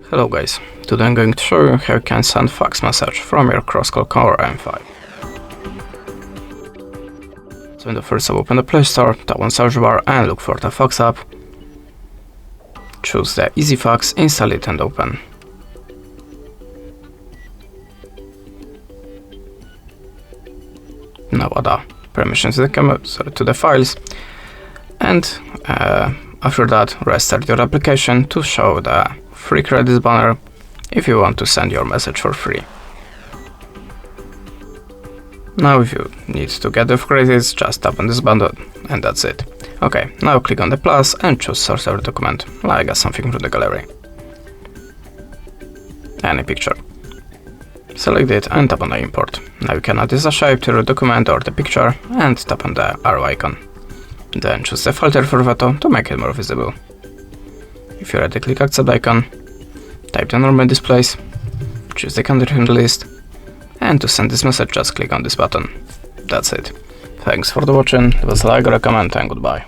Hello guys, today I'm going to show you how you can send fax message from your CROSSCALL Core M5. So in the first step, open the Play Store, tap on search bar and look for the fax app. Choose the Easy Fax, install it and open. Now add permissions to the files, and after that restart your application to show the free credits banner if you want to send your message for free. Now if you need to get the credits, just tap on this button and that's it. Okay, now click on the plus and choose source of document, like something from the gallery. Any picture. Select it and tap on the import. Now you can add this shape to the document or the picture and tap on the arrow icon. Then choose the filter for photo to make it more visible. If you're ready, click accept icon, type the normal displays, choose the country from the list, and to send this message just click on this button. That's it. Thanks for watching, leave us a like or a comment and goodbye.